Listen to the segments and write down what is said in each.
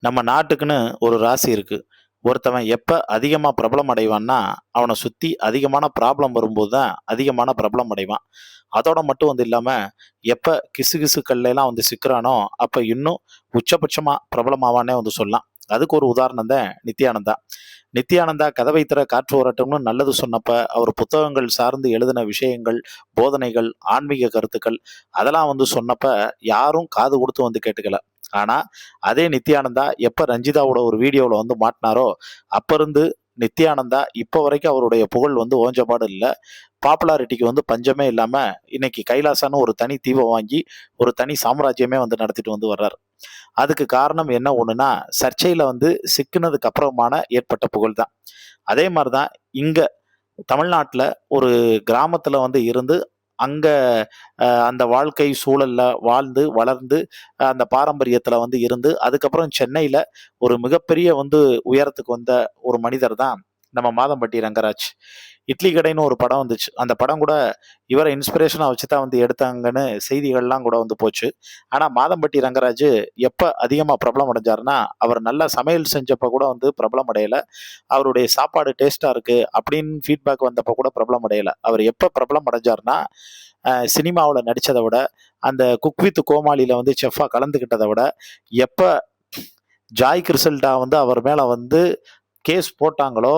நம்ம நாட்டுக்குன்னு ஒரு ராசி இருக்கு. ஒருத்தவன் எப்ப அதிகமா பிரபலம் அடைவான்னா, அவன சுத்தி அதிகமான ப்ராப்ளம் வரும்போது தான் அதிகமான பிரபலம் அடைவான். அதோட மட்டும் இல்லாம, எப்ப கிசுகிசுக்கள்லாம் சிக்குறானோ, அப்ப இன்னும் உச்சபட்சமா பிரபலமாவான்னே சொல்லலாம். அதுக்கு ஒரு உதாரணம் தான் நித்யானந்தா. நித்யானந்தா கதவை திற காற்று வரட்டும்னு நல்லது சொன்னப்ப, அவர் புத்தகங்கள் சார்ந்து எழுதின விஷயங்கள், போதனைகள், ஆன்மீக கருத்துக்கள் அதெல்லாம் சொன்னப்ப, யாரும் காது குடுத்து கேட்டுக்கல. ஆனா, அதே நித்யானந்தா எப்ப ரஞ்சிதாவோட ஒரு வீடியோல மாட்னாரோ, அப்ப இருந்து நித்யானந்தா இப்ப வரைக்கும் அவருடைய புகழ் ஓஞ்சப்பாடு இல்ல. பாப்புலாரிட்டிக்கு பஞ்சமே இல்லாம, இன்னைக்கு கைலாசான்னு ஒரு தனி தீவ வாங்கி, ஒரு தனி சாம்ராஜ்யமே நடத்திட்டு வர்றாரு. அதுக்கு காரணம் என்ன ஒண்ணுன்னா, சர்ச்சையில சிக்குனதுக்கு அப்புறமான ஏற்பட்ட புகழ் தான். அதே மாரி தான் இங்க தமிழ்நாட்டுல ஒரு கிராமத்துல இருந்து அங்க அந்த வாழ்க்கை சூழல்ல வாழ்ந்து, வளர்ந்து, அந்த பாரம்பரியத்துல இருந்து, அதுக்கப்புறம் சென்னையில ஒரு மிகப்பெரிய உயரத்துக்கு வந்த ஒரு மனிதர் தான் நம்ம மாதம்பட்டி ரங்கராஜ். இட்லி கடைன்னு ஒரு படம் வந்துச்சு. அந்த படம் கூட இவர இன்ஸ்பிரேஷனா வச்சு தான் எடுத்தாங்கன்னு செய்திகள்லாம் கூட போச்சு. ஆனா மாதம்பட்டி ரங்கராஜ் எப்ப அதிகமா பிரபலம் அடைஞ்சாருன்னா, அவர் நல்லா சமையல் செஞ்சப்ப கூட பிரபலம் அடையல. அவருடைய சாப்பாடு டேஸ்ட்டா இருக்கு அப்படின்னு ஃபீட்பேக் வந்தப்ப கூட பிரபலம் அடையல. அவர் எப்ப பிரபலம் அடைஞ்சாருன்னா, சினிமாவுல நடிச்சத விட, அந்த குக் வித் கோமாளில செஃப்பா கலந்துக்கிட்டத விட, எப்ப ஜாய் கிருசல்டா அவர் மேல கேஸ் போட்டாங்களோ,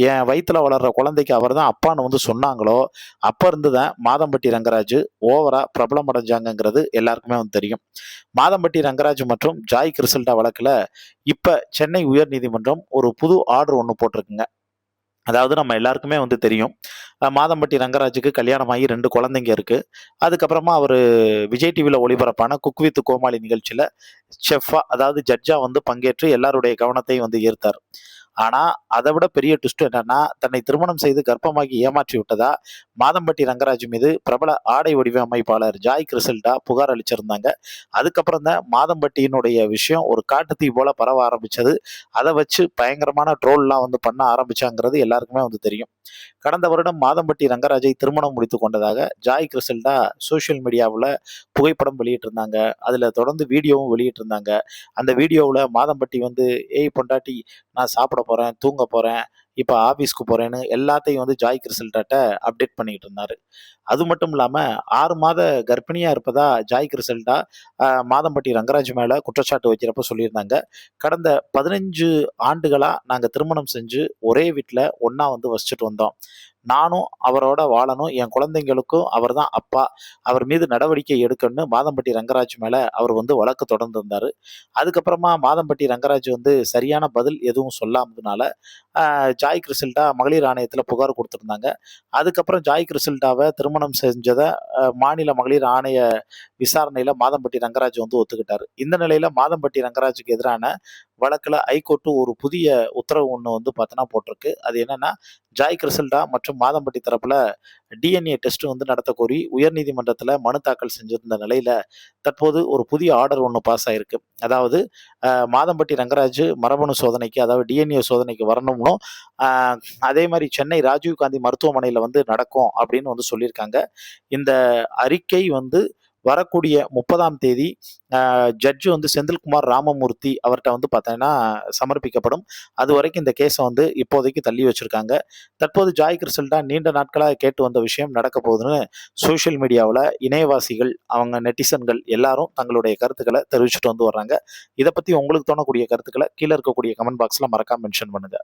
என் வயித்துல வளர்ற குழந்தைக்கு அவர்தான் அப்பான்னு சொன்னாங்களோ, அப்ப இருந்து தான் மாதம்பட்டி ரங்கராஜ் ஓவரா பிரபலம் அடைஞ்சாங்கங்கிறது எல்லாருக்குமே தெரியும். மாதம்பட்டி ரங்கராஜ் மற்றும் ஜாய் கிருசல்டா வழக்குல இப்ப சென்னை உயர்நீதிமன்றம் ஒரு புது ஆர்டர் ஒண்ணு போட்டிருக்குங்க. அதாவது நம்ம எல்லாருக்குமே தெரியும். மாதம்பட்டி ரங்கராஜுக்கு கல்யாணம் ஆகி 2 குழந்தைங்க இருக்கு. அதுக்கப்புறமா அவரு விஜய் டிவில ஒளிபரப்பான குக் வித் கோமாளி நிகழ்ச்சியில செஃப்பா அதாவது ஜட்ஜா பங்கேற்று எல்லாருடைய கவனத்தையும் ஈர்த்தார். ஆனா, அத விட பெரிய ட்விஸ்ட் என்னன்னா, தன்னை திருமணம் செய்து கர்ப்பமாகி ஏமாற்றி விட்டதா மாதம்பட்டி ரங்கராஜ் மீது பிரபல ஆடை வடிவமைப்பாளர் ஜாய் கிருசல்டா புகார் அளிச்சிருந்தாங்க. அதுக்கப்புறம் தான் மாதம்பட்டியினுடைய விஷயம் ஒரு காட்டுத்தீ போல பரவ ஆரம்பிச்சது. அத வச்சு பயங்கரமான ட்ரோல்லாம் பண்ண ஆரம்பிச்சாங்கிறது எல்லாருக்குமே தெரியும். கடந்த வருடம் மாதம்பட்டி ரங்கராஜை திருமணம் முடித்துக் கொண்டதாக ஜாய் கிருசல்டா சோசியல் மீடியாவுல புகைப்படம் வெளியிட்டிருந்தாங்க. அதுல தொடர்ந்து வீடியோவும் வெளியிட்டிருந்தாங்க. அந்த வீடியோவுல மாதம்பட்டி "ஏய் பொண்டாட்டி, நான் சாப்பிட போறேன், தூங்க போறேன், இப்ப ஆபீஸ்க்கு போறேன்னு" எல்லாத்தையும் ஜாய் கிருசல்டாட்ட அப்டேட் பண்ணிட்டு இருந்தாரு. அது மட்டும் இல்லாம 6 மாத கர்ப்பிணியா இருப்பதா ஜாய் கிருசல்டா மாதம்பட்டி ரங்கராஜ் மேல குற்றச்சாட்டு வைக்கிறப்ப சொல்லியிருந்தாங்க. கடந்த 15 ஆண்டுகளா நாங்க திருமணம் செஞ்சு ஒரே வீட்ல ஒண்ணா வசிச்சுட்டு வந்தோம். நானும் அவரோட வாழணும். என் குழந்தைங்களுக்கும் அவர்தான் அப்பா. அவர் மீது நடவடிக்கை எடுக்கணும்னு மாதம்பட்டி ரங்கராஜ் மேல அவர் வழக்கு தொடர்ந்து இருந்தாரு. அதுக்கப்புறமா மாதம்பட்டி ரங்கராஜ் சரியான பதில் எதுவும் சொல்லாததுனால, ஜாய் கிருசல்டா மகளிர் ஆணையத்துல புகார் குடுத்திருந்தாங்க. அதுக்கப்புறம் ஜாய் கிருசல்டாவ திருமணம் செஞ்சத மாநில மகளிர் ஆணைய விசாரணையில மாதம்பட்டி ரங்கராஜ் ஒத்துக்கிட்டாரு. இந்த நிலையில மாதம்பட்டி ரங்கராஜுக்கு எதிரான வழக்குல ஹைகோர்ட் ஒரு புதிய உத்தரவு ஒண்ணு பார்த்தோன்னா போட்டிருக்கு. அது என்னன்னா, ஜாய் கிருசல்டா மற்றும் மாதம்பட்டி தரப்புல டிஎன்ஏ டெஸ்ட் நடத்த கோரி உயர்நீதிமன்றத்துல மனு தாக்கல் செஞ்சிருந்த நிலையில, தற்போது ஒரு புதிய ஆர்டர் ஒண்ணு பாஸ் ஆயிருக்கு. அதாவது மாதம்பட்டி ரங்கராஜ் மரபணு சோதனைக்கு, அதாவது டிஎன்ஏ சோதனைக்கு வரணும்னும், அ அதே மாரி சென்னை ராஜீவ் காந்தி மருத்துவமனையில நடக்கும் அப்படின்னு சொல்லியிருக்காங்க. இந்த அறிக்கை வரக்கூடிய 30ஆம் தேதி ஜட்ஜ் செந்தில்குமார் ராமமூர்த்தி அவர்ட்ட பார்த்தீங்கன்னா சமர்ப்பிக்கப்படும். அதுவரைக்கும் இந்த கேஸ இப்போதைக்கு தள்ளி வச்சிருக்காங்க. தற்போது ஜாய் கிருசல்டா நீண்ட நாட்களா கேட்டு வந்த விஷயம் நடக்க போகுதுன்னு சோசியல் மீடியாவுல இணையவாசிகள், அவங்க நெட்டிசன்கள் எல்லாரும் தங்களுடைய கருத்துக்கள தெரிவிச்சுட்டு வர்றாங்க. இத பத்தி உங்களுக்கு தோணக்கூடிய கருத்துக்கள கீழ இருக்கக்கூடிய கமெண்ட் பாக்ஸ்ல மறக்காம மென்ஷன் பண்ணுங்க.